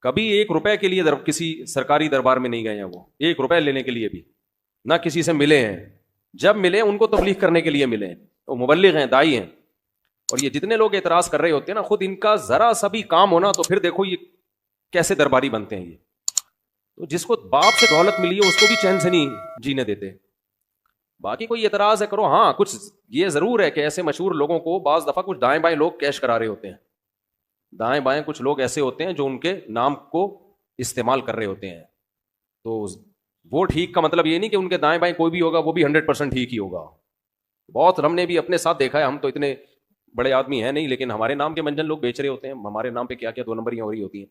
کبھی 1 روپے کے لیے کسی سرکاری دربار میں نہیں گئے ہیں، وہ 1 روپے لینے کے لیے بھی نہ کسی سے ملے ہیں. جب ملے ان کو تبلیغ کرنے کے لیے ملے ہیں، وہ مبلغ ہیں، دائی ہیں. اور یہ جتنے لوگ اعتراض کر رہے ہوتے ہیں نا، خود ان کا ذرا سا بھی کام ہونا تو پھر دیکھو یہ کیسے درباری بنتے ہیں. یہ تو جس کو باپ سے دولت ملی ہے اس کو بھی چین سے نہیں جینے دیتے. باقی کوئی اعتراض ہے کرو. ہاں کچھ یہ ضرور ہے کہ ایسے مشہور لوگوں کو بعض دفعہ کچھ دائیں بائیں لوگ کیش کرا رہے ہوتے ہیں. دائیں بائیں کچھ لوگ ایسے ہوتے ہیں جو ان کے نام کو استعمال کر رہے ہوتے ہیں. تو وہ ٹھیک کا مطلب یہ نہیں کہ ان کے دائیں بائیں کوئی بھی ہوگا وہ بھی 100% ٹھیک ہی ہوگا. بہت ہم نے بھی اپنے ساتھ دیکھا ہے. ہم تو اتنے بڑے آدمی ہیں نہیں، لیکن ہمارے نام کے منجن لوگ بیچ رہے ہوتے ہیں. ہمارے نام پہ کیا کیا 2 نمبریاں ہو رہی ہوتی ہیں.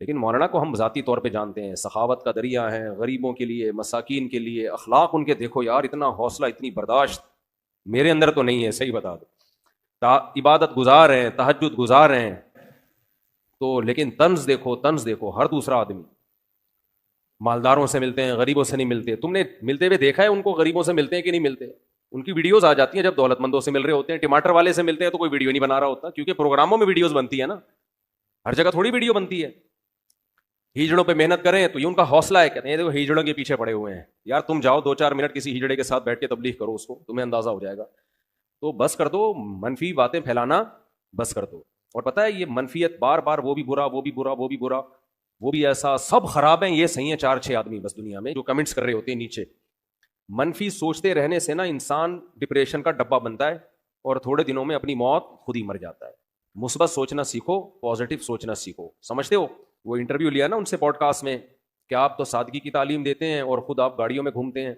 لیکن مولانا کو ہم ذاتی طور پہ جانتے ہیں، سخاوت کا دریا ہے، غریبوں کے لیے، مساکین کے لیے. اخلاق ان کے دیکھو یار، اتنا حوصلہ، اتنی برداشت میرے اندر تو نہیں ہے، صحیح بتا دو. عبادت گزار ہیں، تہجد گزار ہیں تو، لیکن طنز دیکھو. ہر دوسرا آدمی مالداروں سے ملتے ہیں، غریبوں سے نہیں ملتے. تم نے ملتے ہوئے دیکھا ہے ان کو؟ غریبوں سے ملتے ہیں کہ نہیں ملتے؟ ان کی ویڈیوز آ جاتی ہیں جب دولت مندوں سے مل رہے ہوتے ہیں. ٹماٹر والے سے ملتے ہیں تو کوئی ویڈیو نہیں بنا رہا ہوتا، کیونکہ پروگراموں میں ویڈیوز بنتی ہے نا، ہر جگہ تھوڑی ویڈیو بنتی ہے. ہیجڑوں پہ محنت کریں تو یہ ان کا حوصلہ ہے، کہتے ہیں دیکھو ہیجڑوں کے پیچھے پڑے ہوئے ہیں. یار تم جاؤ 2-4 منٹ کسی ہیجڑے کے ساتھ بیٹھ کے تبلیغ کرو، اس کو تمہیں اندازہ ہو جائے گا. تو بس کر دو منفی باتیں پھیلانا، بس کر دو. اور پتہ ہے یہ منفیت بار بار، وہ بھی برا، وہ بھی برا، وہ بھی برا، وہ بھی ایسا، سب خراب ہیں، یہ صحیح ہیں 4-6 آدمی بس دنیا میں جو کمنٹس کر رہے ہوتے ہیں نیچے. منفی سوچتے رہنے سے نا انسان ڈپریشن کا ڈبہ بنتا ہے اور تھوڑے دنوں میں اپنی موت خود ہی مر جاتا ہے. مثبت سوچنا سیکھو، پازیٹیو سوچنا سیکھو. سمجھتے ہو؟ وہ انٹرویو لیا نا ان سے پوڈ کاسٹ میں کہ آپ تو سادگی کی تعلیم دیتے ہیں اور خود آپ گاڑیوں میں گھومتے ہیں.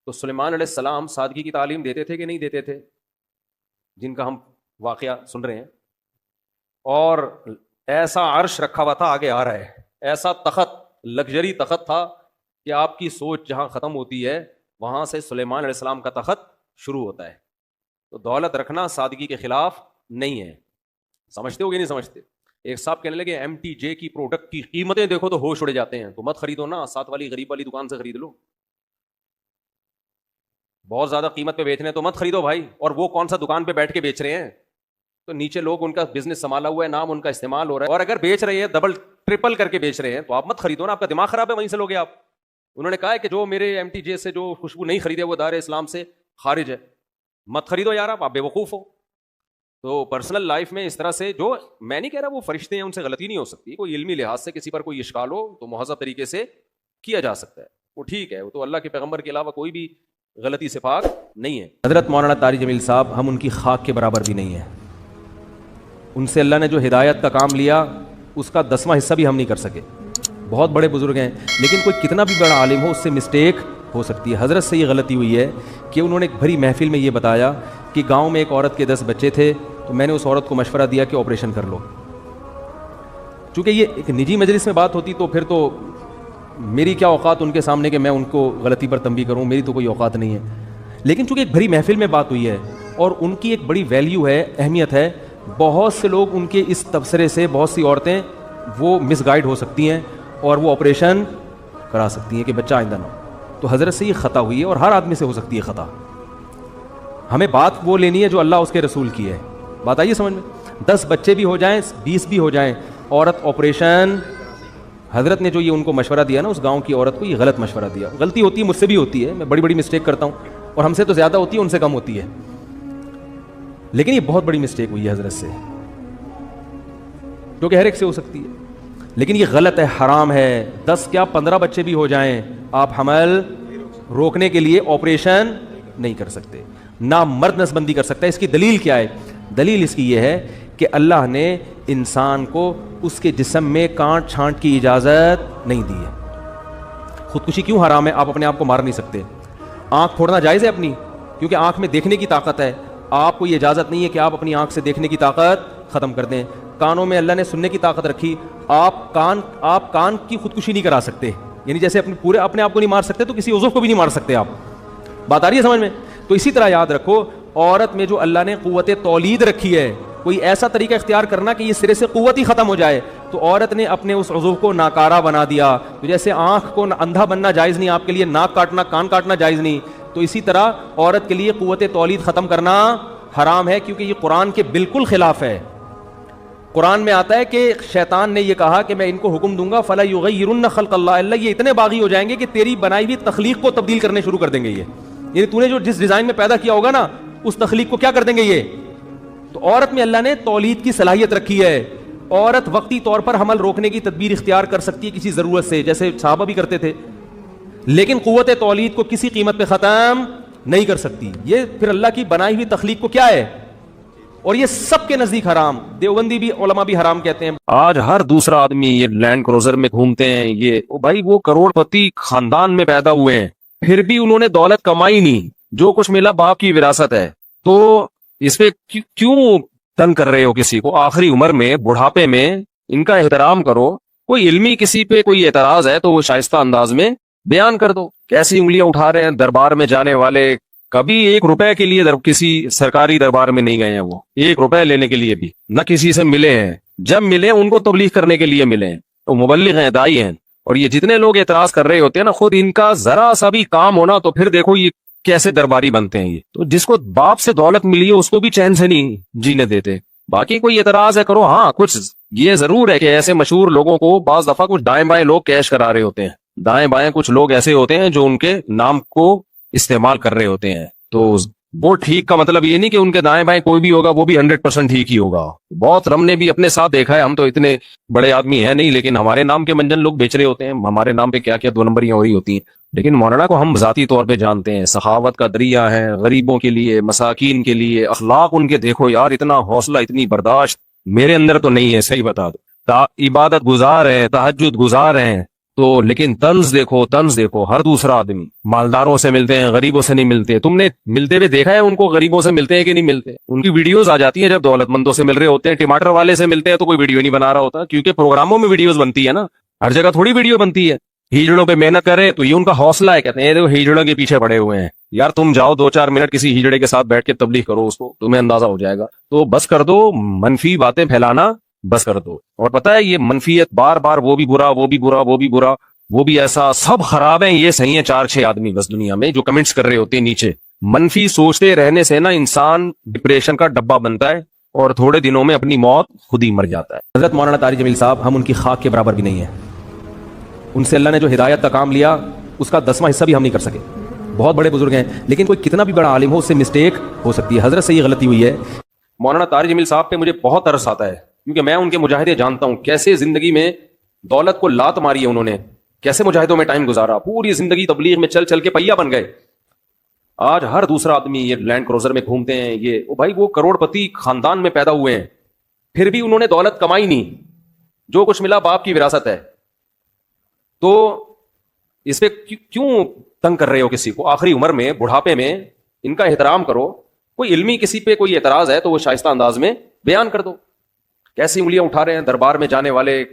تو سلیمان علیہ السلام سادگی کی تعلیم دیتے تھے کہ نہیں دیتے تھے؟ جن کا ہم واقعہ سن رہے ہیں. اور ایسا عرش رکھا ہوا تھا، آگے آ رہا ہے، ایسا تخت، لگژری تخت تھا کہ آپ کی سوچ جہاں ختم ہوتی ہے وہاں سے سلیمان علیہ السلام کا تخت شروع ہوتا ہے. تو دولت رکھنا سادگی کے خلاف نہیں ہے. سمجھتے ہو کہ نہیں سمجھتے؟ ایک صاحب کہنے لگے MTJ کی پروڈکٹ کی قیمتیں دیکھو تو ہوش اڑ جاتے ہیں. تو مت خریدو نا، ساتھ والی غریب والی دکان سے خرید لو. بہت زیادہ قیمت پہ بیچنے تو مت خریدو بھائی. اور وہ کون سا دکان پہ بیٹھ کے بیچ رہے ہیں؟ تو نیچے لوگ ان کا بزنس سنبھالا ہوا ہے، نام ان کا استعمال ہو رہا ہے. اور اگر بیچ رہے ہیں ڈبل ٹرپل کر کے بیچ رہے ہیں تو آپ مت خریدو نا. آپ کا دماغ خراب ہے، وہیں سے لوگے آپ. انہوں نے کہا ہے کہ جو میرے MTJ سے جو خوشبو نہیں خریدے وہ دار اسلام سے خارج ہے. مت خریدو یار، آپ بے وقوف ہو. تو پرسنل لائف میں اس طرح سے، جو میں نہیں کہہ رہا وہ فرشتے ہیں ان سے غلطی نہیں ہو سکتی، کوئی علمی لحاظ سے کسی پر کوئی اشکال ہو تو مہذب طریقے سے کیا جا سکتا ہے، وہ ٹھیک ہے. وہ تو اللہ کے پیغمبر کے علاوہ کوئی بھی غلطی سے پاک نہیں ہے. حضرت مولانا طارق جمیل صاحب، ہم ان کی خاک کے برابر بھی نہیں ہیں. ان سے اللہ نے جو ہدایت کا کام لیا اس کا 10واں حصہ بھی ہم نہیں کر سکے. بہت بڑے بزرگ ہیں، لیکن کوئی کتنا بھی بڑا عالم ہو اس سے مسٹیک ہو سکتی ہے. حضرت سے یہ غلطی ہوئی ہے کہ انہوں نے ایک بھری محفل میں یہ بتایا کہ گاؤں میں ایک عورت کے 10 بچے تھے تو میں نے اس عورت کو مشورہ دیا کہ آپریشن کر لو. چونکہ یہ ایک نجی مجلس میں بات ہوتی تو پھر تو میری کیا اوقات ان کے سامنے کہ میں ان کو غلطی پر تنبیہ کروں، میری تو کوئی اوقات نہیں ہے. لیکن چونکہ ایک بھری محفل میں بات ہوئی ہے اور ان کی ایک بڑی ویلیو ہے، اہمیت ہے، بہت سے لوگ ان کے اس تبصرے سے، بہت سی عورتیں وہ مس گائیڈ ہو سکتی ہیں اور وہ آپریشن کرا سکتی ہیں کہ بچہ آئندہ نہ ہو. تو حضرت سے یہ خطا ہوئی ہے اور ہر آدمی سے ہو سکتی ہے خطا. ہمیں بات وہ لینی ہے جو اللہ اس کے رسول کی ہے. بات آئیے سمجھ میں. 10 بچے بھی ہو جائیں، 20 بھی ہو جائیں، عورت آپریشن، حضرت نے جو یہ ان کو مشورہ دیا نا اس گاؤں کی عورت کو، یہ غلط مشورہ دیا. غلطی ہوتی ہے، مجھ سے بھی ہوتی ہے، میں بڑی بڑی مسٹیک کرتا ہوں اور ہم سے تو زیادہ ہوتی ہے، ان سے کم ہوتی ہے. لیکن یہ بہت بڑی مسٹیک ہوئی ہے حضرت سے، جو کہ ہر ایک سے ہو سکتی ہے. لیکن یہ غلط ہے، حرام ہے. 10 کیا 15 بچے بھی ہو جائیں، آپ حمل روکنے کے لیے آپریشن نہیں کر سکتے، نہ مرد نسبندی کر سکتا ہے. اس کی دلیل کیا ہے؟ دلیل اس کی یہ ہے کہ اللہ نے انسان کو اس کے جسم میں کانٹ چھانٹ کی اجازت نہیں دی ہے. خودکشی کیوں حرام ہے؟ آپ اپنے آپ کو مار نہیں سکتے. آنکھ پھوڑنا جائز ہے اپنی، کیونکہ آنکھ میں دیکھنے کی طاقت ہے. آپ کو یہ اجازت نہیں ہے کہ آپ اپنی آنکھ سے دیکھنے کی طاقت ختم کر دیں. کانوں میں اللہ نے سننے کی طاقت رکھی، آپ کان کی خودکشی نہیں کرا سکتے. یعنی جیسے اپنے آپ کو نہیں مار سکتے تو کسی عضو کو بھی نہیں مار سکتے آپ. بات آ رہی ہے سمجھ میں؟ تو اسی طرح یاد رکھو، عورت میں جو اللہ نے قوت تولید رکھی ہے، کوئی ایسا طریقہ اختیار کرنا کہ یہ سرے سے قوت ہی ختم ہو جائے، تو عورت نے اپنے اس عضو کو ناکارہ بنا دیا. تو جیسے آنکھ کو اندھا بننا جائز نہیں آپ کے لیے، ناک کاٹنا، کان کاٹنا جائز نہیں، تو اسی طرح عورت کے لیے قوت تولید ختم کرنا حرام ہے، کیونکہ یہ قرآن کے بالکل خلاف ہے. قرآن میں آتا ہے کہ شیطان نے یہ کہا کہ میں ان کو حکم دوں گا فلا یغیرن خلق اللہ، اللہ یہ اتنے باغی ہو جائیں گے کہ تیری بنائی ہوئی تخلیق کو تبدیل کرنے شروع کر دیں گے. یہ یعنی تو نے جو جس ڈیزائن میں پیدا کیا ہوگا نا اس تخلیق کو کیا کر دیں گے یہ. تو عورت میں اللہ نے تولید کی صلاحیت رکھی ہے. عورت وقتی طور پر حمل روکنے کی تدبیر اختیار کر سکتی ہے کسی ضرورت سے، جیسے صحابہ بھی کرتے تھے، لیکن قوت تولید کو کسی قیمت پہ ختم نہیں کر سکتی. یہ پھر اللہ کی بنائی ہوئی تخلیق کو کیا ہے، اور یہ سب کے نزدیک حرام. دیوبندی بھی علماء بھی حرام کہتے ہیں. آج ہر دوسرا آدمی یہ لینڈ کروزر میں گھومتے ہیں. یہ بھائی وہ کروڑ پتی خاندان میں پیدا ہوئے ہیں، پھر بھی انہوں نے دولت کمائی نہیں. جو کچھ ملا باپ کی وراثت ہے. تو اس پہ کیوں تنگ کر رہے ہو کسی کو؟ آخری عمر میں بڑھاپے میں ان کا احترام کرو. کوئی علمی کسی پہ کوئی اعتراض ہے تو وہ شائستہ انداز میں بیان کر دو. کیسی انگلیاں اٹھا رہے ہیں دربار میں جانے والے. کبھی 1 روپے کے لیے کسی سرکاری دربار میں نہیں گئے ہیں. وہ 1 روپے لینے کے لیے بھی نہ کسی سے ملے ہیں. جب ملے ان کو تبلیغ کرنے کے لیے ملے ہیں. وہ مبلغ ہیں، دائی ہیں. اور یہ جتنے لوگ اعتراض کر رہے ہوتے ہیں نا، خود ان کا ذرا سا بھی کام ہونا تو پھر دیکھو یہ کیسے درباری بنتے ہیں. یہ تو جس کو باپ سے دولت ملی ہے اس کو بھی چین سے نہیں جینے دیتے. باقی کوئی اعتراض ہے کرو. ہاں کچھ یہ ضرور ہے کہ ایسے مشہور لوگوں کو بعض دفعہ کچھ دائیں بائیں لوگ کیش کرا رہے ہوتے ہیں. دائیں بائیں کچھ لوگ ایسے ہوتے ہیں جو ان کے نام کو استعمال کر رہے ہوتے ہیں. تو وہ ٹھیک کا مطلب یہ نہیں کہ ان کے دائیں بائیں کوئی بھی ہوگا وہ بھی 100% ٹھیک ہی ہوگا. بہت ہم نے بھی اپنے ساتھ دیکھا ہے. ہم تو اتنے بڑے آدمی ہیں نہیں، لیکن ہمارے نام کے منجن لوگ بیچ رہے ہوتے ہیں. ہمارے نام پہ کیا کیا 2 نمبریاں ہو رہی ہوتی ہیں. لیکن مولانا کو ہم ذاتی طور پہ جانتے ہیں. سخاوت کا دریا ہے، غریبوں کے لیے، مساکین کے لیے. اخلاق ان کے دیکھو یار، اتنا حوصلہ، اتنی برداشت میرے اندر تو نہیں ہے. صحیح بتا دو. عبادت گزار ہیں، تہجد گزار ہیں تو، لیکن طنز دیکھو، طنز دیکھو. ہر دوسرا آدمی مالداروں سے ملتے ہیں، غریبوں سے نہیں ملتے. تم نے ملتے ہوئے دیکھا ہے ان کو؟ غریبوں سے ملتے ہیں کہ نہیں ملتے؟ ان کی ویڈیوز آ جاتی ہیں جب دولت مندوں سے مل رہے ہوتے ہیں. ٹماٹر والے سے ملتے ہیں تو کوئی ویڈیو نہیں بنا رہا ہوتا، کیونکہ پروگراموں میں ویڈیوز بنتی ہے نا. ہر جگہ تھوڑی ویڈیو بنتی ہے. ہیجڑوں پہ محنت کرے تو یہ ان کا حوصلہ ہے. کہتے ہیں دیکھو ہیجڑوں کے پیچھے پڑے ہوئے ہیں. یار تم جاؤ 2-4 منٹ کسی ہیجڑے کے ساتھ بیٹھ کے تبلیغ کرو، اس کو تمہیں اندازہ ہو جائے گا. تو بس کر دو منفی باتیں پھیلانا، بس کر دو. اور پتہ ہے یہ منفیت بار بار، وہ بھی برا، وہ بھی برا، وہ بھی برا، وہ بھی ایسا، سب خراب ہیں. یہ صحیح ہے 4-6 آدمی بس دنیا میں جو کمنٹس کر رہے ہوتے ہیں نیچے. منفی سوچتے رہنے سے نا انسان ڈپریشن کا ڈبہ بنتا ہے اور تھوڑے دنوں میں اپنی موت خود ہی مر جاتا ہے. حضرت مولانا طارق جمیل صاحب، ہم ان کی خاک کے برابر بھی نہیں ہیں. ان سے اللہ نے جو ہدایت کا کام لیا اس کا 10واں حصہ بھی ہم نہیں کر سکے. بہت بڑے بزرگ ہیں، لیکن کوئی کتنا بھی بڑا عالم ہو اس سے مسٹیک ہو سکتی ہے. حضرت سے یہ غلطی ہوئی ہے. مولانا طارق جمیل صاحب پہ مجھے بہت ترس آتا ہے، کیونکہ میں ان کے مجاہدے جانتا ہوں. کیسے زندگی میں دولت کو لات ماری ہے انہوں نے، کیسے مجاہدوں میں ٹائم گزارا، پوری زندگی تبلیغ میں چل چل کے پہیا بن گئے. آج ہر دوسرا آدمی یہ لینڈ کروزر میں گھومتے ہیں. یہ بھائی وہ کروڑ پتی خاندان میں پیدا ہوئے ہیں، پھر بھی انہوں نے دولت کمائی نہیں. جو کچھ ملا باپ کی وراثت ہے. تو اس پہ کیوں تنگ کر رہے ہو کسی کو؟ آخری عمر میں، بڑھاپے میں ان کا احترام کرو. کوئی علمی کسی پہ کوئی اعتراض ہے تو وہ شائستہ انداز میں بیان کر دو. کیسی انگلیاں اٹھا رہے ہیں دربار میں جانے والے.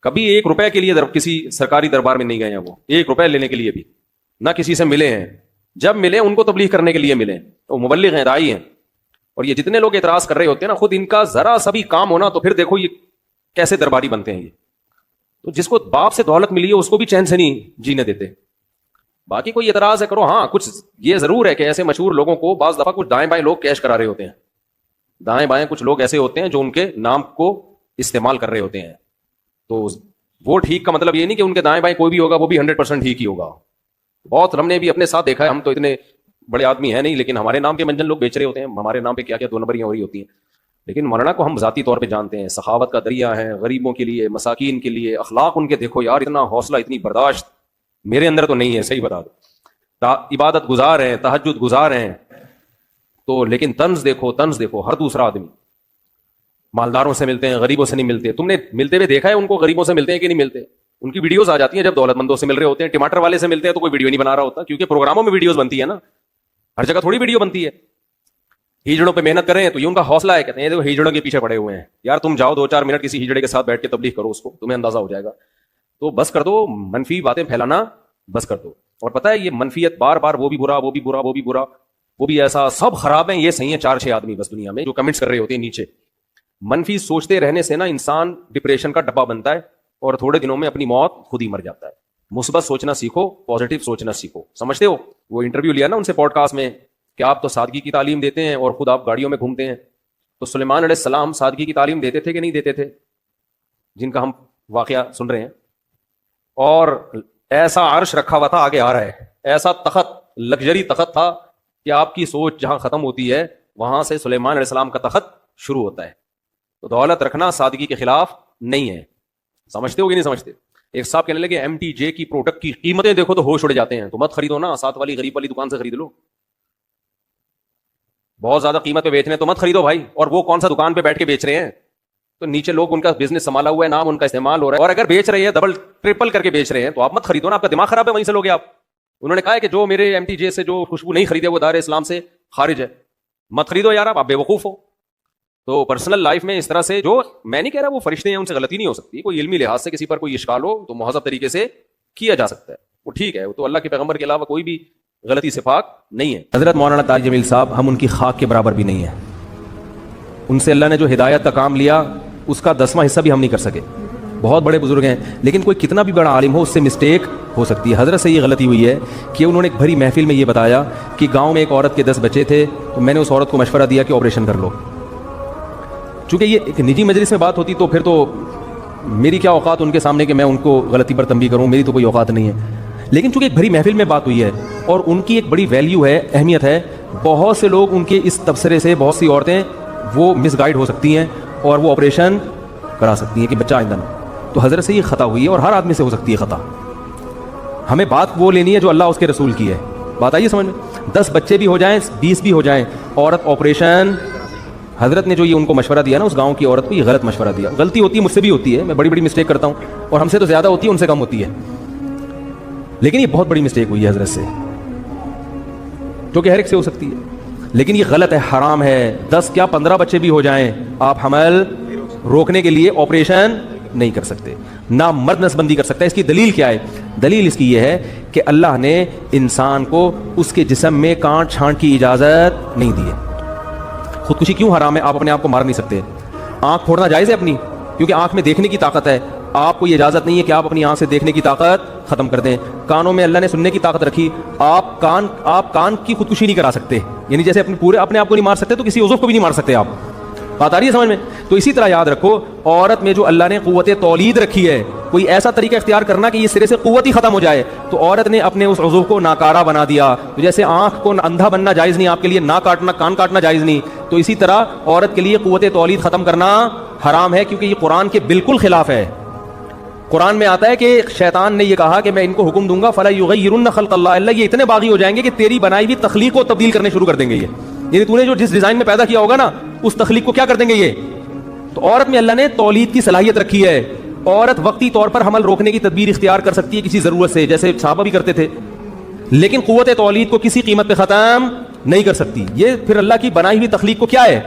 کبھی 1 روپے کے لیے کسی سرکاری دربار میں نہیں گئے ہیں. وہ 1 روپے لینے کے لیے بھی نہ کسی سے ملے ہیں. جب ملے ان کو تبلیغ کرنے کے لیے ملے. وہ مبلغ ہیں، دائی ہیں. اور یہ جتنے لوگ اعتراض کر رہے ہوتے ہیں نا، خود ان کا ذرا سا بھی کام ہونا تو پھر دیکھو یہ کیسے درباری بنتے ہیں. یہ تو جس کو باپ سے دولت ملی ہے اس کو بھی چین سے نہیں جینے دیتے. باقی کوئی اعتراض ہے کرو. ہاں کچھ یہ ضرور ہے کہ ایسے مشہور لوگوں کو بعض دفعہ کچھ دائیں بائیں لوگ کیش کرا رہے ہوتے ہیں. دائیں بائیں کچھ لوگ ایسے ہوتے ہیں جو ان کے نام کو استعمال کر رہے ہوتے ہیں. تو وہ ٹھیک کا مطلب یہ نہیں کہ ان کے دائیں بائیں کوئی بھی ہوگا وہ بھی 100% ٹھیک ہی ہوگا. بہت ہم نے بھی اپنے ساتھ دیکھا ہے. ہم تو اتنے بڑے آدمی ہیں نہیں، لیکن ہمارے نام کے منجن لوگ بیچ رہے ہوتے ہیں. ہمارے نام پہ کیا کیا 2 نمبریاں ہو رہی ہوتی ہیں. لیکن مولانا کو ہم ذاتی طور پہ جانتے ہیں. سخاوت کا دریا ہے، غریبوں کے لیے، مساکین کے لیے. اخلاق ان کے دیکھو یار، اتنا حوصلہ، اتنی برداشت میرے اندر تو نہیں ہے. صحیح بتا دو. عبادت گزار ہیں، تہجد گزار ہیں تو، لیکن طنز دیکھو، طنز دیکھو. ہر دوسرا آدمی مالداروں سے ملتے ہیں، غریبوں سے نہیں ملتے. تم نے ملتے ہوئے دیکھا ہے ان کو؟ غریبوں سے ملتے ہیں کہ نہیں ملتے؟ ان کی ویڈیوز آ جاتی ہیں جب دولت مندوں سے مل رہے ہوتے ہیں. ٹماٹر والے سے ملتے ہیں تو کوئی ویڈیو نہیں بنا رہا ہوتا، کیونکہ پروگراموں میں ویڈیوز بنتی ہے نا. ہر جگہ تھوڑی ویڈیو بنتی ہے. ہیجڑوں پہ محنت کریں تو یہ ان کا حوصلہ ہے. کہتے ہیں دیکھو ہیجڑوں کے پیچھے پڑے ہوئے ہیں. یار تم جاؤ 2-4 منٹ کسی ہیجڑے کے ساتھ بیٹھ کے تبلیغ کرو، اس کو تمہیں اندازہ ہو جائے گا. تو بس کر دو منفی باتیں پھیلانا، بس کر دو. اور پتہ ہے یہ منفیت بار بار، وہ بھی برا، وہ بھی برا، وہ بھی برا، وہ بھی ایسا، سب خراب ہیں. یہ صحیح ہے 4-6 آدمی بس دنیا میں جو کمنٹس کر رہے ہوتے ہیں نیچے. منفی سوچتے رہنے سے نا انسان ڈپریشن کا ڈبہ بنتا ہے اور تھوڑے دنوں میں اپنی موت خود ہی مر جاتا ہے. مثبت سوچنا سیکھو، پازیٹیو سوچنا سیکھو. سمجھتے ہو وہ انٹرویو لیا نا ان سے پوڈ کاسٹ میں کہ آپ تو سادگی کی تعلیم دیتے ہیں اور خود آپ گاڑیوں میں گھومتے ہیں. تو سلیمان علیہ السلام سادگی کی تعلیم دیتے تھے کہ نہیں دیتے تھے، جن کا ہم واقعہ سن رہے ہیں؟ اور ایسا عرش رکھا ہوا تھا، آگے آ رہا ہے، ایسا تخت، لگژری تخت تھا کہ آپ کی سوچ جہاں ختم ہوتی ہے وہاں سے سلیمان علیہ السلام کا تخت شروع ہوتا ہے. تو دولت رکھنا سادگی کے خلاف نہیں ہے. سمجھتے ہو کہ نہیں سمجھتے؟ ایک صاحب کہنے لگے ایم ٹی جے کی پروڈکٹ کی قیمتیں دیکھو تو ہوش اڑ جاتے ہیں، تو مت خریدو نا، ساتھ والی غریب والی دکان سے خرید لو. بہت زیادہ قیمت پہ بیچنے تو مت خریدو بھائی. اور وہ کون سا دکان پہ بیٹھ کے بیچ رہے ہیں؟ تو نیچے لوگ ان کا بزنس سنبھالا ہوا ہے، نام ان کا استعمال ہو رہا ہے، اور اگر بیچ رہے ہیں ڈبل ٹرپل کر کے بیچ رہے ہیں تو آپ مت خریدو نا، آپ کا دماغ خراب ہے، وہیں سے لوگے آپ. انہوں نے کہا ہے کہ جو میرے ایم ٹی جے سے جو خوشبو نہیں خریدے وہ دار اسلام سے خارج ہے. مت خریدو یار، آپ بے وقوف ہو. تو پرسنل لائف میں اس طرح سے، جو میں نہیں کہہ رہا وہ فرشتے ہیں ان سے غلطی نہیں ہو سکتی، کوئی علمی لحاظ سے کسی پر کوئی اشکال ہو تو مہذب طریقے سے کیا جا سکتا ہے، وہ ٹھیک ہے، وہ تو اللہ کے پیغمبر کے علاوہ کوئی بھی غلطی سے پاک نہیں ہے. حضرت مولانا طارق جمیل صاحب ہم ان کی خاک کے برابر بھی نہیں ہیں. ان سے اللہ نے جو ہدایت کا کام لیا اس کا 10واں حصہ بھی ہم نہیں کر سکے. بہت بڑے بزرگ ہیں، لیکن کوئی کتنا بھی بڑا عالم ہو اس سے مسٹیک ہو سکتی ہے. حضرت سے یہ غلطی ہوئی ہے کہ انہوں نے ایک بھری محفل میں یہ بتایا کہ گاؤں میں ایک عورت کے 10 بچے تھے، تو میں نے اس عورت کو مشورہ دیا کہ آپریشن کر لو. چونکہ یہ ایک نجی مجلس میں بات ہوتی تو پھر تو میری کیا اوقات ان کے سامنے کہ میں ان کو غلطی پر تنبیہ کروں، میری تو کوئی اوقات نہیں ہے. لیکن چونکہ ایک بھری محفل میں بات ہوئی ہے اور ان کی ایک بڑی ویلیو ہے، اہمیت ہے، بہت سے لوگ ان کے اس تبصرے سے، بہت سی عورتیں وہ مس گائیڈ ہو سکتی ہیں اور وہ آپریشن کرا سکتی ہیں کہ بچہ آئندہ نہ. تو حضرت سے یہ خطا ہوئی ہے اور ہر آدمی سے ہو سکتی ہے خطا. ہمیں بات وہ لینی ہے جو اللہ اس کے رسول کی ہے. بات آئیے سمجھ میں. 10 بچے بھی ہو جائیں، 20 بھی ہو جائیں، عورت آپریشن، حضرت نے جو یہ ان کو مشورہ دیا نا اس گاؤں کی عورت کو، یہ غلط مشورہ دیا. غلطی ہوتی ہے، مجھ سے بھی ہوتی ہے، میں بڑی بڑی مسٹیک کرتا ہوں، اور ہم سے تو زیادہ ہوتی ہے، ان سے کم ہوتی ہے. لیکن یہ بہت بڑی مسٹیک ہوئی ہے حضرت سے، جو کہ ہر ایک سے ہو سکتی ہے. لیکن یہ غلط ہے، حرام ہے. 10 کیا 15 بچے بھی ہو جائیں، آپ حمل روکنے کے لیے آپریشن نہیں کر سکتے، نہ مرد نسبندی کر سکتا ہے. اس کی دلیل کیا ہے؟ دلیل اس کی یہ ہے کہ اللہ نے انسان کو اس کے جسم میں کانٹ چھانٹ کی اجازت نہیں دی ہے. خودکشی کیوں حرام ہے؟ آپ اپنے آپ کو مار نہیں سکتے. آنکھ پھوڑنا جائز ہے اپنی، کیونکہ آنکھ میں دیکھنے کی طاقت ہے. آپ کو یہ اجازت نہیں ہے کہ آپ اپنی آنکھ سے دیکھنے کی طاقت ختم کر دیں. کانوں میں اللہ نے سننے کی طاقت رکھی، آپ کان کی خودکشی نہیں کرا سکتے. یعنی جیسے اپنے آپ کو نہیں مار سکتے تو کسی عضو کو بھی نہیں مار سکتے آپ. بات آ رہی ہے سمجھ میں؟ تو اسی طرح یاد رکھو، عورت میں جو اللہ نے قوت تولید رکھی ہے، کوئی ایسا طریقہ اختیار کرنا کہ یہ سرے سے قوت ہی ختم ہو جائے، تو عورت نے اپنے اس عضو کو ناکارہ بنا دیا. تو جیسے آنکھ کو اندھا بننا جائز نہیں آپ کے لیے، کان کاٹنا جائز نہیں، تو اسی طرح عورت کے لیے قوت تولید ختم کرنا حرام ہے، کیونکہ یہ قرآن کے بالکل خلاف ہے. قرآن میں آتا ہے کہ شیطان نے یہ کہا کہ میں ان کو حکم دوں گا فَلَا يُغَيِّرُنَّ خَلْقَ اللَّهِ، اللہ یہ اتنے باغی ہو جائیں گے کہ تیری بنائی ہوئی تخلیق کو تبدیل کرنے شروع کر دیں گے. یعنی تو نے جو جس ڈیزائن میں پیدا کیا ہوگا نا اس تخلیق کو کیا کر دیں گے یہ. تو عورت میں اللہ نے تولید کی صلاحیت رکھی ہے. عورت وقتی طور پر حمل روکنے کی تدبیر اختیار کر سکتی ہے کسی ضرورت سے، جیسے صحابہ بھی کرتے تھے، لیکن قوت تولید کو کسی قیمت پہ ختم نہیں کر سکتی. یہ پھر اللہ کی بنائی ہوئی تخلیق کو کیا ہے،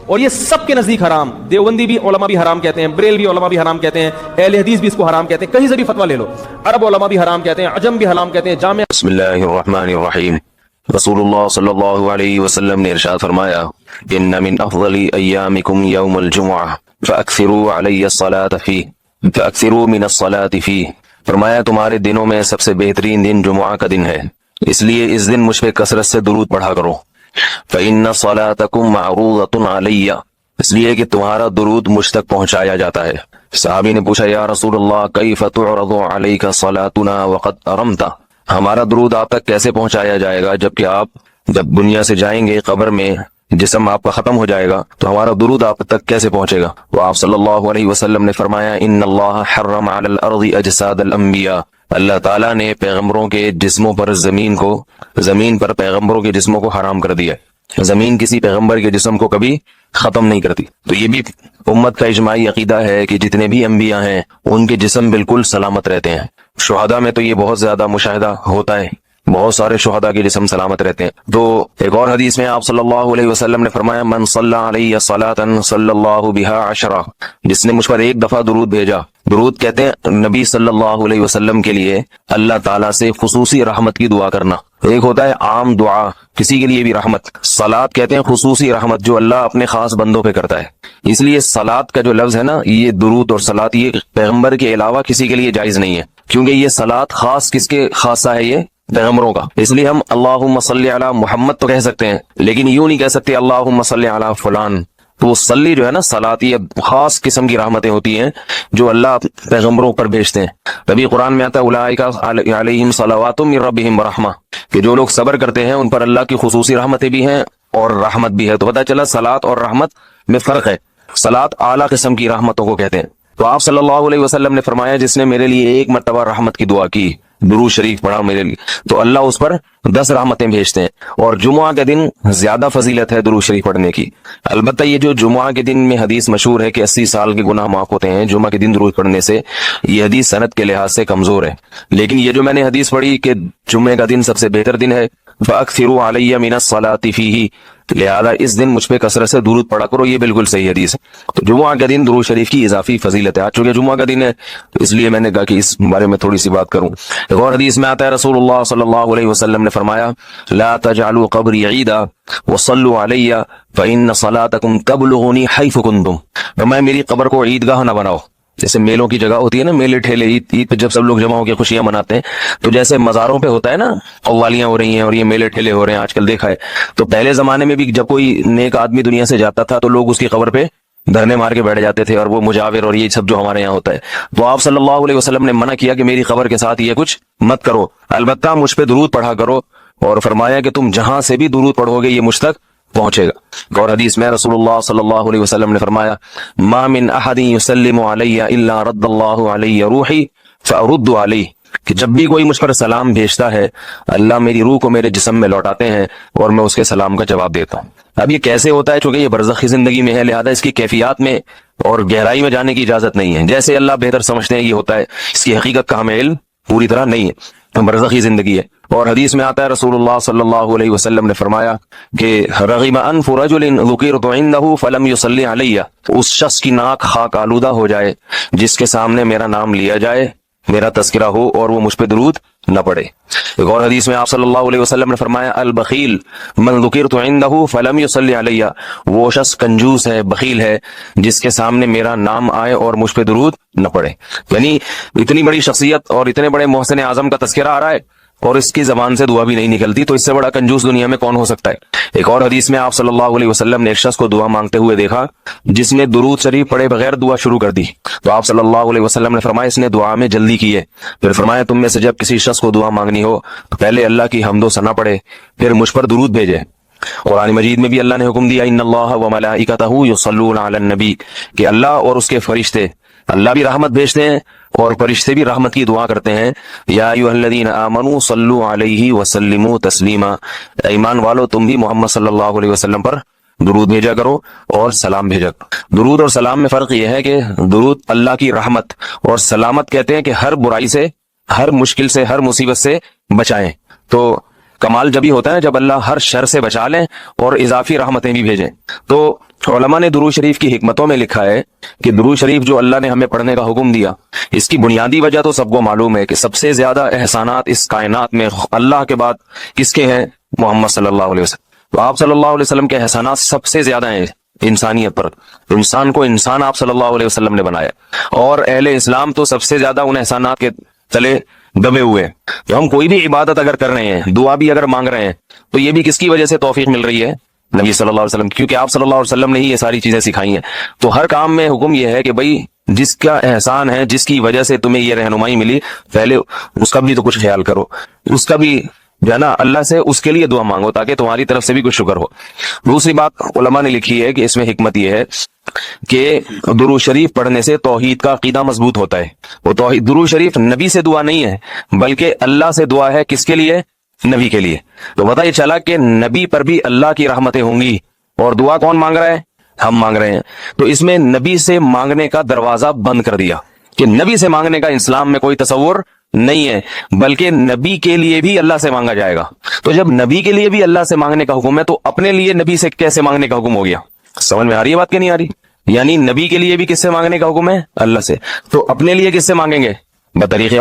اور یہ سب کے نزدیک حرام. دیوبندی بھی علماء بھی حرام کہتے ہیں، بریلوی علماء بھی حرام کہتے ہیں، اہل حدیث بھی اس کو حرام کہتے ہیں، کہیں سے بھی فتویٰ لے لو. عرب علماء بھی حرام کہتے ہیں، عجم بھی حرام کہتے ہیں. جامع بسم اللہ الرحمن الرحیم. رسول اللہ صلی اللہ علیہ وسلم نے ارشاد فرمایا، ان من افضل ایامکم یوم الجمعہ فاکثروا علی الصلاۃ فیہ فاکثروا من الصلاۃ فیہ. فرمایا تمہارے دنوں میں سب سے بہترین دن جمعہ کا دن ہے، اس لیے اس دن مجھ پہ کثرت سے درود پڑھا کرو. فإن صلاتکم معروضۃ علی، اس لیے کہ تمہارا درود مجھ تک پہنچایا جاتا ہے. صحابی نے پوچھا یا رسول اللہ کیف تعرض علیک صلاتنا وقد ارمت، ہمارا درود آپ تک کیسے پہنچایا جائے گا جبکہ آپ جب دنیا سے جائیں گے قبر میں جسم آپ کا ختم ہو جائے گا تو ہمارا درود آپ تک کیسے پہنچے گا. وہ آپ صلی اللہ علیہ وسلم نے فرمایا ان اللہ حرم علی الارض اجساد الانبیاء، اللہ تعالیٰ نے پیغمبروں کے جسموں پر زمین پر پیغمبروں کے جسموں کو حرام کر دیا. زمین کسی پیغمبر کے جسم کو کبھی ختم نہیں کرتی. تو یہ بھی امت کا اجماعی عقیدہ ہے کہ جتنے بھی انبیاء ہیں ان کے جسم بالکل سلامت رہتے ہیں. شہداء میں تو یہ بہت زیادہ مشاہدہ ہوتا ہے، بہت سارے شہداء کے جسم سلامت رہتے ہیں. تو ایک اور حدیث میں آپ صلی اللہ علیہ وسلم نے فرمایا من صلی علیہ صلاۃ صلی اللہ بہا عشرہ، جس نے مجھ پر ایک دفعہ درود بھیجا. درود کہتے ہیں نبی صلی اللہ علیہ وسلم کے لیے اللہ تعالیٰ سے خصوصی رحمت کی دعا کرنا. ایک ہوتا ہے عام دعا، کسی کے لیے بھی رحمت. صلاۃ کہتے ہیں خصوصی رحمت جو اللہ اپنے خاص بندوں پہ کرتا ہے. اس لیے صلاۃ کا جو لفظ ہے نا، یہ درود اور صلاۃ یہ پیغمبر کے علاوہ کسی کے لیے جائز نہیں ہے، کیونکہ یہ صلاۃ خاص کس کے خاصہ ہے؟ یہ پیغمبروں کا. اس لیے ہم اللہم صلی علی محمد تو کہہ سکتے ہیں، لیکن یوں نہیں کہہ سکتے اللہم صلی علی فلان. تو وہ صلی جو ہے نا صلاۃ، یہ خاص قسم کی رحمتیں ہوتی ہیں جو اللہ پیغمبروں پر بھیجتے ہیں۔ تبھی قرآن میں آتا ہے اولئک علیہم صلوات من ربہم ورحمہ، کہ جو لوگ صبر کرتے ہیں ان پر اللہ کی خصوصی رحمتیں بھی ہیں اور رحمت بھی ہے۔ تو پتہ چلا صلاۃ اور رحمت میں فرق ہے۔ صلاۃ اعلیٰ قسم کی رحمتوں کو کہتے ہیں۔ تو آپ صلی اللہ علیہ وسلم نے فرمایا جس نے میرے لیے ایک مرتبہ رحمت کی دعا کی، درود شریف پڑھا میرے لیے، تو اللہ اس پر 10 رحمتیں بھیجتے ہیں۔ اور جمعہ کے دن زیادہ فضیلت ہے درود شریف پڑھنے کی۔ البتہ یہ جو جمعہ کے دن میں حدیث مشہور ہے کہ 80 سال کے گناہ معاف ہوتے ہیں جمعہ کے دن درود پڑھنے سے، یہ حدیث سند کے لحاظ سے کمزور ہے۔ لیکن یہ جو میں نے حدیث پڑھی کہ جمعے کا دن سب سے بہتر دن ہے، فَأَكْثِرُوا عَلَيَّ مِنَ الصَّلَاةِ فِيهِ، لہذا اس دن مجھ پہ کثرت سے درود پڑھا کرو، یہ بالکل صحیح حدیث ہے۔ تو جمعہ کا دن درود شریف کی اضافی فضیلت ہے۔ آج چونکہ جمعہ کا دن ہے تو اس لیے میں نے کہا کہ اس بارے میں تھوڑی سی بات کروں۔ ایک اور حدیث میں آتا ہے رسول اللہ صلی اللہ علیہ وسلم نے فرمایا لا تجعلوا قبری عیدا وصلوا علی فإن صلاتکم تبلغنی حیث کنتم، فرمایا میری قبر کو عیدگاہ نہ بناؤ، جیسے میلوں کی جگہ ہوتی ہے نا، میلے ٹھیلے، عید پہ جب سب لوگ جمع ہو کے خوشیاں مناتے ہیں، تو جیسے مزاروں پہ ہوتا ہے نا قوالیاں ہو رہی ہیں اور یہ میلے ٹھیلے ہو رہے ہیں آج کل دیکھا ہے، تو پہلے زمانے میں بھی جب کوئی نیک آدمی دنیا سے جاتا تھا تو لوگ اس کی قبر پہ دھرنے مار کے بیٹھ جاتے تھے، اور وہ مجاور اور یہ سب جو ہمارے یہاں ہوتا ہے۔ تو آپ صلی اللہ علیہ وسلم نے منع کیا کہ میری قبر کے ساتھ یہ کچھ مت کرو، البتہ مجھ پہ درود پڑھا کرو، اور فرمایا کہ تم جہاں سے بھی درود پڑھو گے یہ مجھ تک پہنچے گا۔ اور حدیث میں رسول اللہ صلی اللہ علیہ وسلم نے فرمایا ما من احد یسلم علی الا رد اللہ علی روحی فارد علیہ، کہ جب بھی کوئی مجھ پر سلام بھیجتا ہے اللہ میری روح کو میرے جسم میں لوٹاتے ہیں اور میں اس کے سلام کا جواب دیتا ہوں۔ اب یہ کیسے ہوتا ہے؟ چونکہ یہ برزخی زندگی میں ہے، لہذا اس کی کیفیات میں اور گہرائی میں جانے کی اجازت نہیں ہے، جیسے اللہ بہتر سمجھتے ہیں یہ ہوتا ہے، اس کی حقیقت کا ہمیں علم پوری طرح نہیں ہے، برزخی زندگی ہے۔ اور حدیث میں آتا ہے رسول اللہ صلی اللہ علیہ وسلم نے فرمایا کہ رغم انف رجل ذکرت عنده فلم يصلی علی، اس شخص کی ناک خاک آلودہ ہو جائے جس کے سامنے میرا نام لیا جائے، میرا تذکرہ ہو اور وہ مجھ پہ درود نہ پڑے۔ ایک اور حدیث میں آپ صلی اللہ علیہ وسلم نے فرمایا البخیل من ذکرت عنده فلم يصلی علی، وہ شخص کنجوس ہے، بخیل ہے جس کے سامنے میرا نام آئے اور مجھ پہ درود نہ پڑے۔ یعنی اتنی بڑی شخصیت اور اتنے بڑے محسن اعظم کا تذکرہ آ رہا ہے اور اس کی زبان سے دعا بھی نہیں نکلتی، تو اس سے بڑا کنجوس دنیا میں کون ہو سکتا ہے۔ ایک اور حدیث میں آپ صلی اللہ علیہ وسلم نے ایک شخص کو دعا مانگتے ہوئے دیکھا جس نے درود شریف پڑھے بغیر دعا شروع کر دی، تو آپ صلی اللہ علیہ وسلم نے فرمایا اس نے دعا میں جلدی کی ہے۔ پھر فرمایا تم میں سے جب کسی شخص کو دعا مانگنی ہو تو پہلے اللہ کی حمد و ثنا پڑھے، پھر مجھ پر درود بھیجے۔ قرآن مجید میں بھی اللہ نے حکم دیا ان اللہ وملائکتہ یصلون علی النبی، کہ اللہ اور اس کے فرشتے، اللہ بھی رحمت بھیجتے ہیں اور فرشتے بھی رحمت کی دعا کرتے ہیں۔ یا ایھا الذین آمنوا صلوا علیہ وسلموا تسلیما، ایمان والو تم بھی محمد صلی اللہ علیہ وسلم پر درود بھیجا کرو اور سلام بھیجا کرو۔ درود اور سلام میں فرق یہ ہے کہ درود اللہ کی رحمت اور سلامت کہتے ہیں کہ ہر برائی سے، ہر مشکل سے، ہر مصیبت سے بچائیں۔ تو کمال جبھی ہوتا ہے جب اللہ ہر شر سے بچا لیں اور اضافی رحمتیں بھی بھیجیں۔ تو علماء نے درود شریف کی حکمتوں میں لکھا ہے کہ درود شریف جو اللہ نے ہمیں پڑھنے کا حکم دیا، اس کی بنیادی وجہ تو سب کو معلوم ہے کہ سب سے زیادہ احسانات اس کائنات میں اللہ کے بعد کس کے ہیں؟ محمد صلی اللہ علیہ وسلم۔ تو آپ صلی اللہ علیہ وسلم کے احسانات سب سے زیادہ ہیں انسانیت پر، انسان کو انسان آپ صلی اللہ علیہ وسلم نے بنایا، اور اہل اسلام تو سب سے زیادہ ان احسانات کے تلے دبے ہوئے ہیں۔ تو ہم کوئی بھی عبادت اگر کر رہے ہیں، دعا بھی اگر مانگ رہے ہیں، تو یہ بھی کس کی وجہ سے توفیق مل رہی ہے؟ نبی صلی اللہ علیہ وسلم، کیونکہ آپ صلی اللہ علیہ وسلم نے ہی یہ ساری چیزیں سکھائی ہیں۔ تو ہر کام میں حکم یہ ہے کہ بھائی جس کا احسان ہے، جس کی وجہ سے تمہیں یہ رہنمائی ملی، پہلے اس کا بھی تو کچھ خیال کرو، اس کا بھی جو ہے نا اللہ سے اس کے لیے دعا مانگو تاکہ تمہاری طرف سے بھی کچھ شکر ہو۔ دوسری بات علماء نے لکھی ہے کہ اس میں حکمت یہ ہے کہ درود شریف پڑھنے سے توحید کا عقیدہ مضبوط ہوتا ہے۔ وہ توحید، درود شریف نبی سے دعا نہیں ہے بلکہ اللہ سے دعا ہے، کس کے لیے؟ نبی کے لیے۔ تو پتہ یہ چلا کہ نبی پر بھی اللہ کی رحمتیں ہوں گی، اور دعا کون مانگ رہا ہے؟ ہم مانگ رہے ہیں۔ تو اس میں نبی سے مانگنے کا دروازہ بند کر دیا کہ نبی سے مانگنے کا اسلام میں کوئی تصور نہیں ہے، بلکہ نبی کے لیے بھی اللہ سے مانگا جائے گا۔ تو جب نبی کے لیے بھی اللہ سے مانگنے کا حکم ہے تو اپنے لیے نبی سے کیسے مانگنے کا حکم ہو گیا؟ سمجھ میں آ رہی ہے بات کہ نہیں آ رہی؟ یعنی نبی کے لیے بھی کس سے مانگنے کا حکم ہے؟ اللہ سے۔ تو اپنے لیے کس سے مانگیں گے؟ بطریق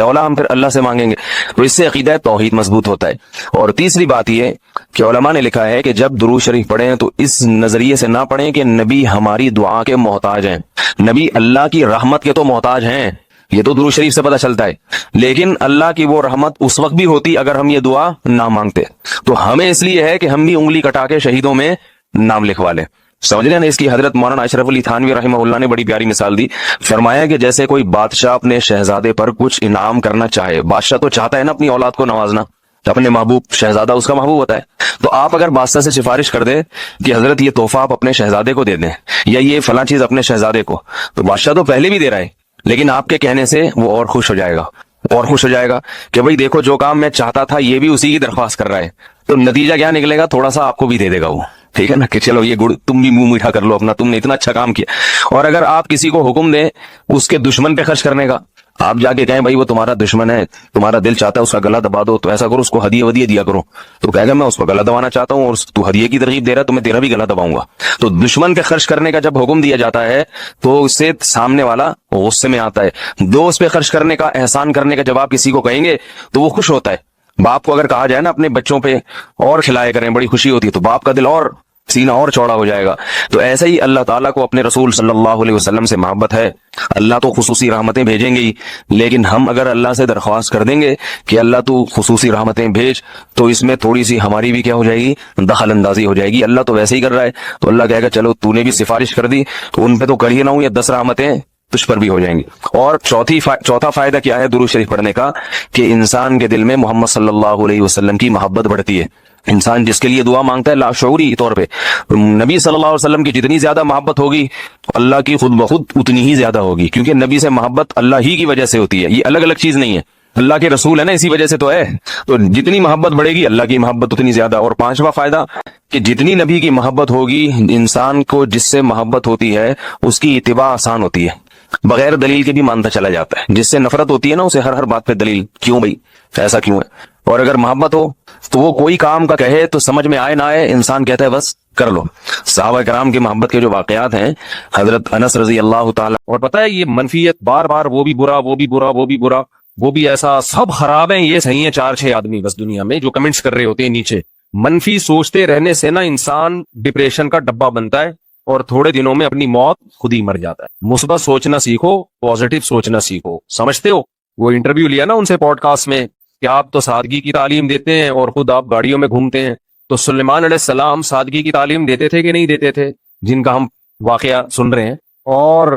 اولا ہم پھر اللہ سے مانگیں گے۔ تو اس سے عقیدہ توحید مضبوط ہوتا ہے۔ اور تیسری بات یہ کہ علماء نے لکھا ہے کہ جب درود شریف پڑھیں تو اس نظریے سے نہ پڑھیں کہ نبی ہماری دعا کے محتاج ہیں، نبی اللہ کی رحمت کے تو محتاج ہیں، یہ تو درود شریف سے پتہ چلتا ہے، لیکن اللہ کی وہ رحمت اس وقت بھی ہوتی اگر ہم یہ دعا نہ مانگتے۔ تو ہمیں اس لیے ہے کہ ہم بھی انگلی کٹا کے شہیدوں میں نام لکھوا لیں۔ سمجھ رہے ہیں نا اس کی؟ حضرت مولانا اشرف علی تھانوی رحمہ اللہ نے بڑی پیاری مثال دی. فرمایا کہ جیسے کوئی بادشاہ اپنے شہزادے پر کچھ انعام کرنا چاہے، بادشاہ تو چاہتا ہے نا اپنی اولاد کو نوازنا، اپنے محبوب، شہزادہ اس کا محبوب ہوتا ہے، تو آپ اگر بادشاہ سے سفارش کر دیں کہ حضرت یہ تحفہ آپ اپنے شہزادے کو دے دیں یا یہ فلاں چیز اپنے شہزادے کو، تو بادشاہ تو پہلے بھی دے رہا ہے، لیکن آپ کے کہنے سے وہ اور خوش ہو جائے گا، اور خوش ہو جائے گا کہ بھئی دیکھو جو کام میں چاہتا تھا یہ بھی اسی کی درخواست کر رہا ہے. تو نتیجہ کیا نکلے گا؟ تھوڑا سا آپ کو بھی دے دے گا وہ، ٹھیک ہے نا، کہ چلو یہ گڑ تم بھی منہ میٹھا کر لو اپنا، تم نے اتنا اچھا کام کیا. اور اگر آپ کسی کو حکم دیں اس کے دشمن پہ خرچ کرنے کا، آپ جا کے کہیں بھائی وہ تمہارا دشمن ہے، تمہارا دل چاہتا ہے اس کا گلا دبا دو، تو ایسا کرو اس کو ہدیے ودیے دیا کرو، تو کہے گا میں اس کو گلا دبانا چاہتا ہوں اور تو ہدیے کی ترغیب دے رہا ہے تو میں تیرا بھی گلا دباؤں گا. تو دشمن پہ خرچ کرنے کا جب حکم دیا جاتا ہے تو اس سے سامنے والا غصے میں آتا ہے. دوست پہ خرچ کرنے کا، احسان کرنے کا جب آپ کسی کو کہیں گے تو وہ خوش ہوتا ہے. باپ کو اگر کہا جائے نا اپنے بچوں پہ اور کھلائے کریں، بڑی خوشی ہوتی ہے، تو باپ کا دل اور سینہ اور چوڑا ہو جائے گا. تو ایسا ہی اللہ تعالیٰ کو اپنے رسول صلی اللہ علیہ وسلم سے محبت ہے. اللہ تو خصوصی رحمتیں بھیجیں گے ہی، لیکن ہم اگر اللہ سے درخواست کر دیں گے کہ اللہ تو خصوصی رحمتیں بھیج، تو اس میں تھوڑی سی ہماری بھی کیا ہو جائے گی؟ دخل اندازی ہو جائے گی. اللہ تو ویسے ہی کر رہا ہے، تو اللہ کہے گا چلو تو نے بھی سفارش کر دی تو ان پہ تو کر ہی نہ ہوں، یا 10 رحمتیں تجھ پر بھی ہو جائیں گی. اور چوتھا فائدہ کیا ہے درود شریف پڑھنے کا؟ کہ انسان کے دل میں محمد صلی اللہ علیہ وسلم کی محبت بڑھتی ہے. انسان جس کے لیے دعا مانگتا ہے لاشعوری طور پہ، نبی صلی اللہ علیہ وسلم کی جتنی زیادہ محبت ہوگی اللہ کی خود بخود اتنی ہی زیادہ ہوگی، کیونکہ نبی سے محبت اللہ ہی کی وجہ سے ہوتی ہے، یہ الگ الگ چیز نہیں ہے، اللہ کے رسول ہے نا، اسی وجہ سے تو ہے. تو جتنی محبت بڑھے گی اللہ کی محبت اتنی زیادہ. اور 5واں فائدہ کہ جتنی نبی کی محبت ہوگی، انسان کو جس سے محبت ہوتی ہے اس کی اتباع آسان ہوتی ہے، بغیر دلیل کے بھی مانتا چلا جاتا ہے. جس سے نفرت ہوتی ہے نا اسے ہر بات پہ دلیل، کیوں بھائی ایسا کیوں ہے. اور اگر محبت ہو تو وہ کوئی کام کا کہے تو سمجھ میں آئے نہ آئے انسان کہتا ہے بس کر لو. صحابہ کرام کی محبت کے جو واقعات ہیں، حضرت انس رضی اللہ تعالی. اور پتہ ہے یہ منفیت بار بار وہ بھی برا، وہ بھی برا، وہ بھی برا، وہ بھی ایسا، سب خراب ہیں، یہ صحیح ہیں 4-6 آدمی بس دنیا میں جو کمنٹس کر رہے ہوتے ہیں نیچے. منفی سوچتے رہنے سے نا انسان ڈپریشن کا ڈبہ بنتا ہے اور تھوڑے دنوں میں اپنی موت خود ہی مر جاتا ہے. مثبت سوچنا سیکھو، پازیٹیو سوچنا سیکھو. سمجھتے ہو وہ انٹرویو لیا نا ان سے پوڈ کاسٹ میں کہ آپ تو سادگی کی تعلیم دیتے ہیں اور خود آپ گاڑیوں میں گھومتے ہیں، تو سلیمان علیہ السلام سادگی کی تعلیم دیتے تھے کہ نہیں دیتے تھے، جن کا ہم واقعہ سن رہے ہیں. اور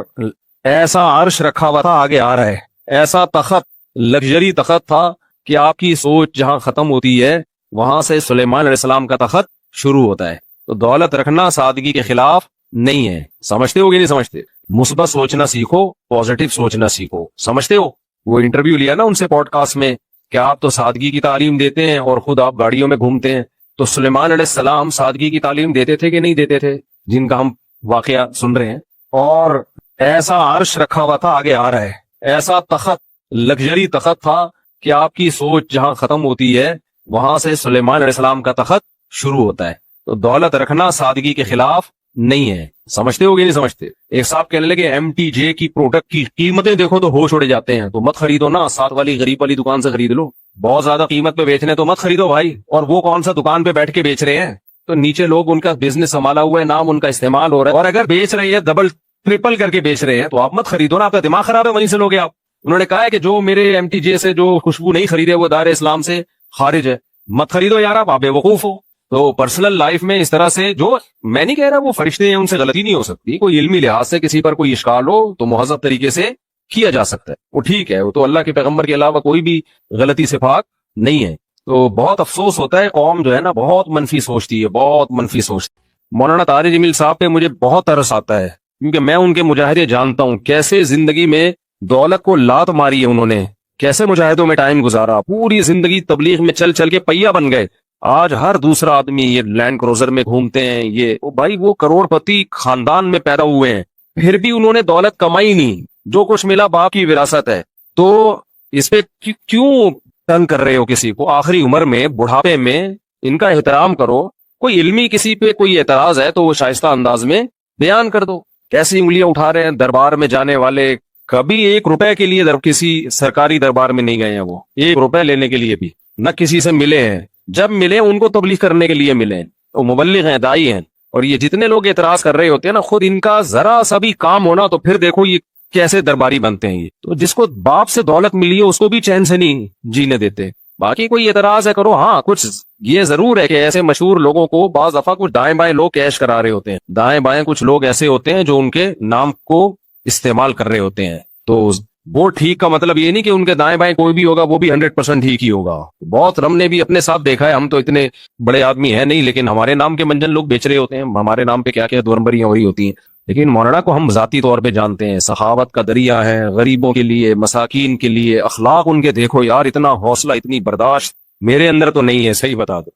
ایسا عرش رکھا ہوا تھا، آگے آ رہا ہے، ایسا تخت، لگژری تخت تھا کہ آپ کی سوچ جہاں ختم ہوتی ہے وہاں سے سلیمان علیہ السلام کا تخت شروع ہوتا ہے. تو دولت رکھنا سادگی کے خلاف نہیں ہے. سمجھتے ہو کہ نہیں سمجھتے؟ مثبت سوچنا سیکھو، پازیٹیو سوچنا سیکھو. سمجھتے ہو وہ انٹرویو لیا نا ان سے پوڈ کاسٹ میں کہ آپ تو سادگی کی تعلیم دیتے ہیں اور خود آپ گاڑیوں میں گھومتے ہیں، تو سلیمان علیہ السلام سادگی کی تعلیم دیتے تھے کہ نہیں دیتے تھے، جن کا ہم واقعہ سن رہے ہیں. اور ایسا عرش رکھا ہوا تھا، آگے آ رہا ہے، ایسا تخت، لگژری تخت تھا کہ آپ کی سوچ جہاں ختم ہوتی ہے وہاں سے سلیمان علیہ السلام کا تخت شروع ہوتا ہے. تو دولت رکھنا سادگی کے خلاف نہیں ہے. سمجھتے ہو کہ نہیں سمجھتے؟ ایک صاحب کہنے لگے MTJ کی پروڈکٹ کی قیمتیں دیکھو تو ہوش اڑ جاتے ہیں، تو مت خریدو نا، ساتھ والی غریب والی دکان سے خرید لو. بہت زیادہ قیمت پہ بیچنے تو مت خریدو بھائی. اور وہ کون سا دکان پہ بیٹھ کے بیچ رہے ہیں، تو نیچے لوگ ان کا بزنس سنبھالا ہوا ہے، نام ان کا استعمال ہو رہا ہے، اور اگر بیچ رہے ہیں ڈبل ٹرپل کر کے بیچ رہے ہیں تو آپ مت خریدو نا، آپ کا دماغ خراب ہے، وہیں سے لوگے آپ. انہوں نے کہا ہے کہ جو میرے MTJ سے جو خوشبو نہیں خریدے وہ دار اسلام سے خارج ہے. مت خریدو یار، آپ بے وقوف ہو. تو پرسنل لائف میں اس طرح سے، جو میں نہیں کہہ رہا وہ فرشتے ہیں ان سے غلطی نہیں ہو سکتی، کوئی علمی لحاظ سے کسی پر کوئی اشکال ہو تو مہذب طریقے سے کیا جا سکتا ہے، وہ ٹھیک ہے، وہ تو اللہ کے پیغمبر کے علاوہ کوئی بھی غلطی سے پاک نہیں ہے. تو بہت افسوس ہوتا ہے، قوم جو ہے نا بہت منفی سوچتی ہے، بہت منفی سوچتی ہے. مولانا طاہر جمیل صاحب پہ مجھے بہت ترس آتا ہے، کیونکہ میں ان کے مجاہدے جانتا ہوں، کیسے زندگی میں دولت کو لات ماری ہے انہوں نے، کیسے مجاہدوں میں ٹائم گزارا، پوری زندگی تبلیغ میں چل چل کے پہیا بن گئے. آج ہر دوسرا آدمی یہ لینڈ کروزر میں گھومتے ہیں، یہ بھائی وہ کروڑ پتی خاندان میں پیدا ہوئے ہیں، پھر بھی انہوں نے دولت کمائی نہیں، جو کچھ ملا باپ کی وراثت ہے. تو اس پہ کیوں تنگ کر رہے ہو کسی کو؟ آخری عمر میں، بڑھاپے میں ان کا احترام کرو. کوئی علمی کسی پہ کوئی اعتراض ہے تو وہ شائستہ انداز میں بیان کر دو. کیسی انگلیاں اٹھا رہے ہیں دربار میں جانے والے، کبھی 1 روپے کے لیے کسی سرکاری دربار میں نہیں گئے ہیں، وہ 1 روپے لینے کے لیے بھی نہ کسی سے ملے ہیں. جب ملے ان کو تبلیغ کرنے کے لیے ملے، وہ مبلغ ہیں، دائی ہیں. اور یہ جتنے لوگ اعتراض کر رہے ہوتے ہیں نا، خود ان کا ذرا سا بھی کام ہونا تو پھر دیکھو یہ کیسے درباری بنتے ہیں. یہ تو جس کو باپ سے دولت ملی ہے اس کو بھی چین سے نہیں جینے دیتے. باقی کوئی اعتراض ہے کرو. ہاں کچھ یہ ضرور ہے کہ ایسے مشہور لوگوں کو بعض دفعہ کچھ دائیں بائیں لوگ کیش کرا رہے ہوتے ہیں, دائیں بائیں کچھ لوگ ایسے ہوتے ہیں جو ان کے نام کو استعمال کر رہے ہوتے ہیں. تو وہ ٹھیک کا مطلب یہ نہیں کہ ان کے دائیں بائیں کوئی بھی ہوگا وہ بھی 100% ٹھیک ہی ہوگا. بہت ہم نے بھی اپنے ساتھ دیکھا ہے, ہم تو اتنے بڑے آدمی ہیں نہیں, لیکن ہمارے نام کے منجن لوگ بیچ رہے ہوتے ہیں, ہمارے نام پہ کیا کیا دو نمبریاں ہو رہی ہوتی ہیں. لیکن مولانا کو ہم ذاتی طور پہ جانتے ہیں, سخاوت کا دریا ہے, غریبوں کے لیے, مساکین کے لیے, اخلاق ان کے دیکھو یار, اتنا حوصلہ, اتنی برداشت میرے اندر تو نہیں ہے, صحیح بتا دو.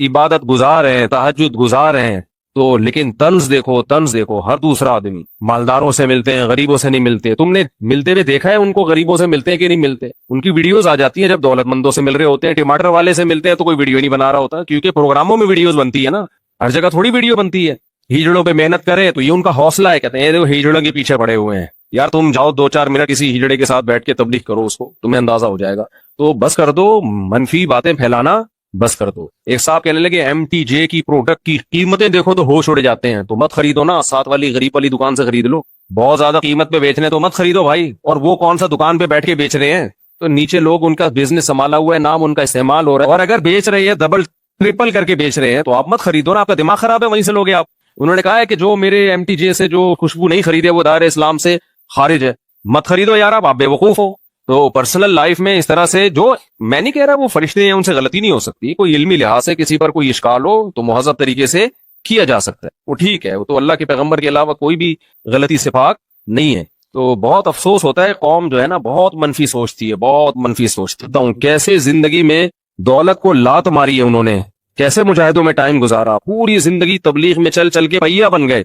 عبادت گزار ہیں, تہجد گزار ہیں, تو لیکن طنز دیکھو, طنز دیکھو. ہر دوسرا آدمی مالداروں سے ملتے ہیں, غریبوں سے نہیں ملتے. تم نے ملتے ہوئے دیکھا ہے ان کو, غریبوں سے ملتے ہیں کہ نہیں ملتے؟ ان کی ویڈیوز آ جاتی ہیں جب دولت مندوں سے مل رہے ہوتے ہیں. ٹماٹر والے سے ملتے ہیں تو کوئی ویڈیو نہیں بنا رہا ہوتا, کیونکہ پروگراموں میں ویڈیوز بنتی ہے نا, ہر جگہ تھوڑی ویڈیو بنتی ہے. ہجڑوں پہ محنت کرے تو یہ ان کا حوصلہ ہے, کہتے ہیں ہجڑوں کے پیچھے پڑے ہوئے ہیں. یار تم جاؤ 2-4 منٹ کسی ہجڑے کے ساتھ بیٹھ کے تبلیغ کرو, اس کو تمہیں اندازہ ہو جائے گا. تو بس کر دو منفی باتیں پھیلانا, بس کر دو. ایک صاحب کہنے لگے MTJ کی پروڈکٹ کی قیمتیں دیکھو تو ہوش اڑ جاتے ہیں, تو مت خریدو نا, ساتھ والی غریب والی دکان سے خرید لو. بہت زیادہ قیمت پہ بیچنے تو مت خریدو بھائی. اور وہ کون سا دکان پہ بیٹھ کے بیچ رہے ہیں, تو نیچے لوگ ان کا بزنس سنبھالا ہوا ہے, نام ان کا استعمال ہو رہا ہے, اور اگر بیچ رہے ہیں ڈبل ٹرپل کر کے بیچ رہے ہیں تو آپ مت خریدو نا, آپ کا دماغ خراب ہے, وہیں سے لوگے آپ. انہوں نے کہا ہے کہ جو میرے MTJ سے جو خوشبو نہیں خریدے وہ دائرہ اسلام سے خارج ہے, مت خریدو یار, آپ بے وقوف ہو. تو پرسنل لائف میں اس طرح سے, جو میں نہیں کہہ رہا وہ فرشتے ہیں ان سے غلطی نہیں ہو سکتی, کوئی علمی لحاظ سے کسی پر کوئی اشکال ہو تو مہذب طریقے سے کیا جا سکتا ہے, وہ ٹھیک ہے, وہ تو اللہ کے پیغمبر کے علاوہ کوئی بھی غلطی سے پاک نہیں ہے. تو بہت افسوس ہوتا ہے, قوم جو ہے نا بہت منفی سوچتی ہے, بہت منفی سوچتی ہوں. کیسے زندگی میں دولت کو لات ماری ہے انہوں نے, کیسے مجاہدوں میں ٹائم گزارا, پوری زندگی تبلیغ میں چل چل کے پہیا بن گئے,